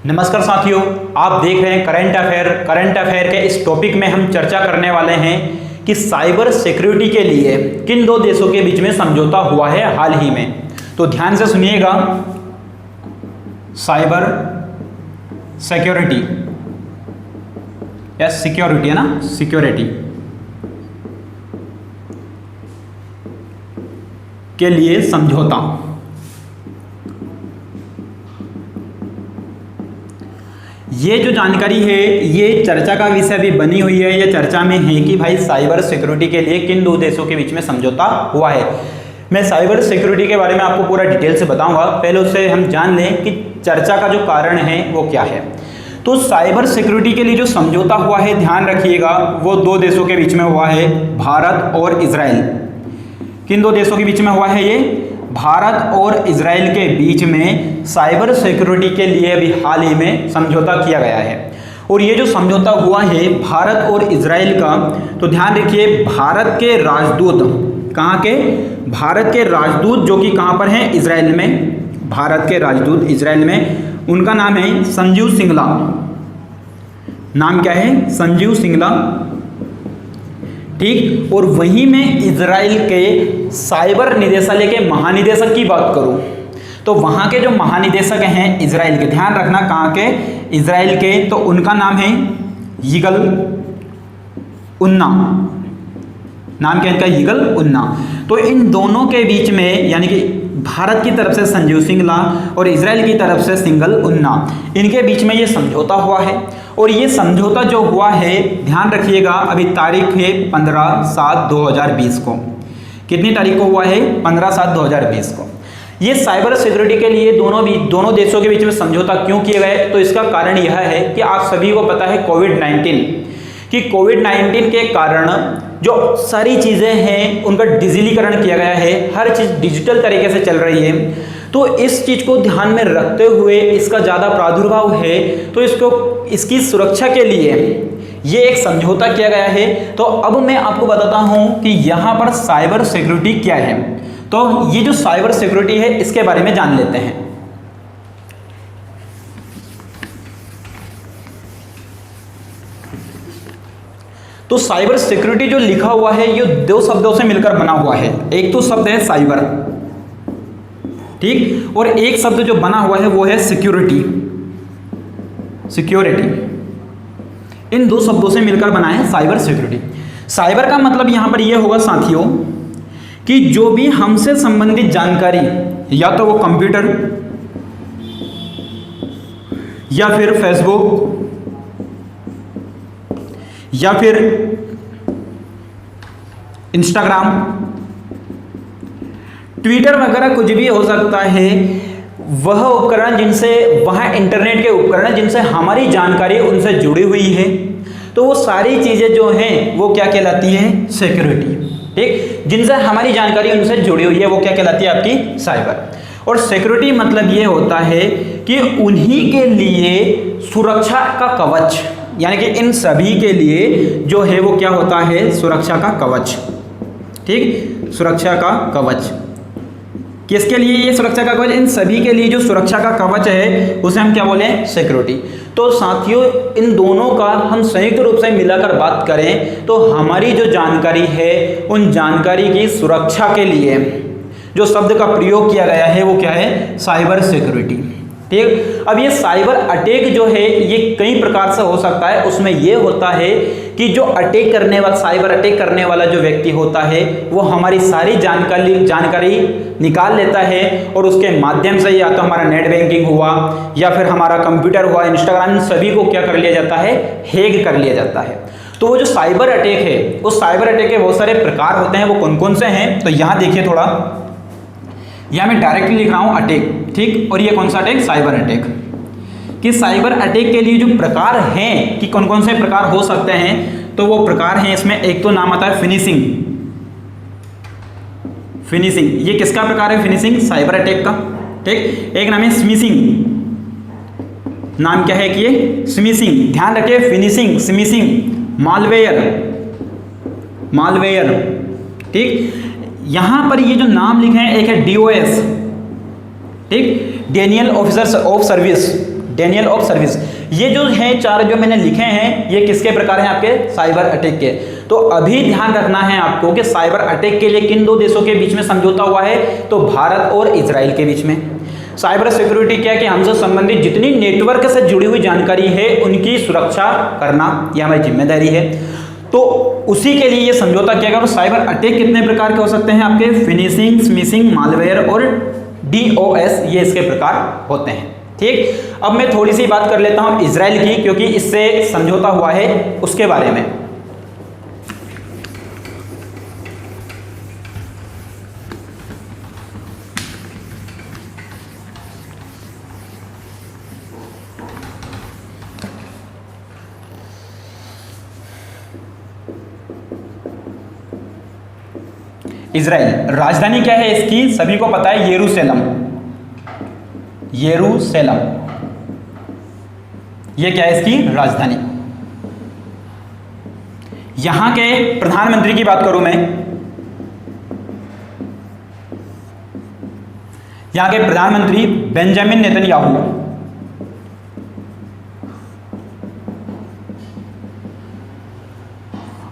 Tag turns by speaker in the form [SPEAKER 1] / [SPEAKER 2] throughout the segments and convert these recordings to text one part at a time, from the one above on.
[SPEAKER 1] नमस्कार साथियों, आप देख रहे हैं करंट अफेयर। करंट अफेयर के इस टॉपिक में हम चर्चा करने वाले हैं कि साइबर सिक्योरिटी के लिए किन दो देशों के बीच में समझौता हुआ है हाल ही में। तो ध्यान से सुनिएगा। साइबर सिक्योरिटी या सिक्योरिटी है ना, सिक्योरिटी के लिए समझौता। ये जो जानकारी है ये चर्चा का विषय भी बनी हुई है, ये चर्चा में है कि भाई साइबर सिक्योरिटी के लिए किन दो देशों के बीच में समझौता हुआ है। मैं साइबर सिक्योरिटी के बारे में आपको पूरा डिटेल से बताऊंगा, पहले उससे हम जान लें कि चर्चा का जो कारण है वो क्या है। तो साइबर सिक्योरिटी के लिए जो समझौता हुआ है, ध्यान रखिएगा, वो दो देशों के बीच में हुआ है, भारत और इजराइल। किन दो देशों के बीच में हुआ है ये? भारत और इजराइल के बीच में साइबर सिक्योरिटी के लिए अभी हाल ही में समझौता किया गया है। और ये जो समझौता हुआ है भारत और इजराइल का, तो ध्यान रखिए, भारत के राजदूत, कहाँ के? भारत के राजदूत जो कि कहाँ पर हैं? इजराइल में। भारत के राजदूत इजराइल में, उनका नाम है संजीव सिंगला। नाम क्या है? संजीव सिंगला, ठीक। और वहीं में इजराइल के साइबर निदेशालय के महानिदेशक की बात करूं तो वहां के जो महानिदेशक हैं इजराइल के, ध्यान रखना कहां के? इजराइल के, तो उनका नाम है यिगल उन्ना। नाम क्या इनका? यिगल उन्ना। तो इन दोनों के बीच में, यानी कि भारत की तरफ से संजीव सिंगला और इजराइल की तरफ से सिंगल उन्ना, इनके बीच में ये समझौता हुआ है। और ये समझौता जो हुआ है, ध्यान रखिएगा, अभी तारीख है 15/7/2020 को। कितनी तारीख को हुआ है? 15/7/2020 को। ये साइबर सिक्योरिटी के लिए दोनों देशों के बीच में समझौता क्यों किए गए? तो इसका कारण यह है कि आप सभी को पता है कोविड-19, कि कोविड-19 के कारण जो सारी चीज़ें हैं उनका डिजिटलीकरण किया गया है, हर चीज़ डिजिटल तरीके से चल रही है। तो इस चीज़ को ध्यान में रखते हुए, इसका ज़्यादा प्रादुर्भाव है तो इसकी सुरक्षा के लिए ये एक समझौता किया गया है। तो अब मैं आपको बताता हूँ कि यहाँ पर साइबर सिक्योरिटी क्या है। तो ये जो साइबर सिक्योरिटी है इसके बारे में जान लेते हैं। तो साइबर सिक्योरिटी जो लिखा हुआ है ये दो शब्दों से मिलकर बना हुआ है। एक तो शब्द है साइबर, ठीक, और एक शब्द जो बना हुआ है वो है सिक्योरिटी। सिक्योरिटी इन दो शब्दों से मिलकर बना है साइबर सिक्योरिटी। साइबर का मतलब यहां पर ये होगा साथियों कि जो भी हमसे संबंधित जानकारी, या तो वो कंप्यूटर या फिर फेसबुक या फिर इंस्टाग्राम, ट्विटर वगैरह कुछ भी हो सकता है, वह उपकरण जिनसे, वह इंटरनेट के उपकरण जिनसे हमारी जानकारी उनसे जुड़ी हुई है, तो वो सारी चीज़ें जो हैं वो क्या कहलाती है? सिक्योरिटी, ठीक। जिनसे हमारी जानकारी उनसे जुड़ी हुई है वो क्या कहलाती है? आपकी साइबर। और सिक्योरिटी मतलब ये होता है कि उन्हीं के लिए सुरक्षा का कवच, यानी कि इन सभी के लिए जो है वो क्या होता है? सुरक्षा का कवच, ठीक। सुरक्षा का कवच किसके लिए? ये सुरक्षा का कवच इन सभी के लिए जो सुरक्षा का कवच है उसे हम क्या बोले? सिक्योरिटी। तो साथियों, इन दोनों का हम संयुक्त रूप से मिलाकर बात करें तो हमारी जो जानकारी है उन जानकारी की सुरक्षा के लिए जो शब्द का प्रयोग किया गया है वो क्या है? साइबर सिक्योरिटी, ठीक। अब ये साइबर अटैक जो है ये कई प्रकार से हो सकता है। उसमें ये होता है कि जो अटैक करने वाला, साइबर अटैक करने वाला जो व्यक्ति होता है वो हमारी सारी जानकारी निकाल लेता है और उसके माध्यम से, या तो हमारा नेट बैंकिंग हुआ या फिर हमारा कंप्यूटर हुआ, इंस्टाग्राम, इन सभी को क्या कर लिया जाता है? हैक कर लिया जाता है। तो वो जो साइबर अटैक है, उस साइबर अटैक के बहुत सारे प्रकार होते हैं। वो कौन कौन से हैं? तो यहाँ देखिए, थोड़ा यहाँ मैं डायरेक्टली लिख रहा हूँ अटैक, ठीक। और ये कौन सा अटैक? Cyber attack. कि साइबर अटैक के लिए जो प्रकार हैं कि कौन कौन से प्रकार हो सकते हैं, तो वो प्रकार हैं, इसमें एक तो नाम आता है फिनिशिंग। फिनिशिंग, ये किसका प्रकार है? फिनिशिंग, साइबर अटैक का, ठीक। एक नाम है स्मिशिंग। नाम क्या है कि ये स्मिशिंग, ध्यान रखिए, फिनिशिंग, स्मिशिंग। मालवेयर, मालवेयर, ठीक। यहां पर ये जो नाम लिखे हैं, एक है DOS, ठीक, Daniel officers of service, Daniel of service. ये जो हैं चार जो मैंने लिखे हैं ये किसके प्रकार हैं? आपके साइबर अटैक के। तो अभी ध्यान रखना है आपको कि साइबर अटैक के लिए किन दो देशों के बीच में समझौता हुआ है? तो भारत और इजराइल के बीच में। साइबर सिक्योरिटी क्या है कि हमसे संबंधित जितनी नेटवर्क से जुड़ी हुई जानकारी है उनकी सुरक्षा करना यह हमारी जिम्मेदारी है। तो उसी के लिए ये समझौता किया गया। तो साइबर अटैक कितने प्रकार के हो सकते हैं? आपके फिनिशिंग, स्मिशिंग, मालवेयर और DOS, ये इसके प्रकार होते हैं। ठीक, अब मैं थोड़ी सी बात कर लेता हूं इजराइल की, क्योंकि इससे समझौता हुआ है उसके बारे में। इजराइल, राजधानी क्या है इसकी? सभी को पता है, यरूशलेम। यरूशलेम ये क्या है इसकी राजधानी। यहां के प्रधानमंत्री की बात करूं मैं, यहां के प्रधानमंत्री बेंजामिन नेतन्याहू।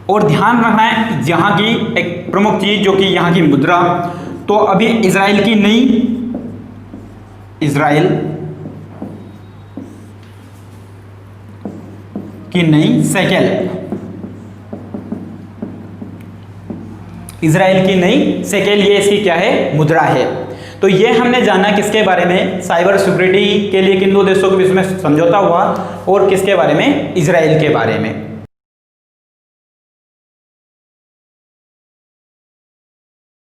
[SPEAKER 1] और ध्यान रखना है यहां की एक प्रमुख चीज जो कि यहां की मुद्रा। तो अभी इजराइल की नई शेकेल, इजराइल की नई शेकेल, ये इसकी क्या है? मुद्रा है। तो ये हमने जाना किसके बारे में? साइबर सिक्योरिटी के लिए किन दो देशों के बीच में समझौता हुआ और किसके बारे में? इजराइल के बारे में।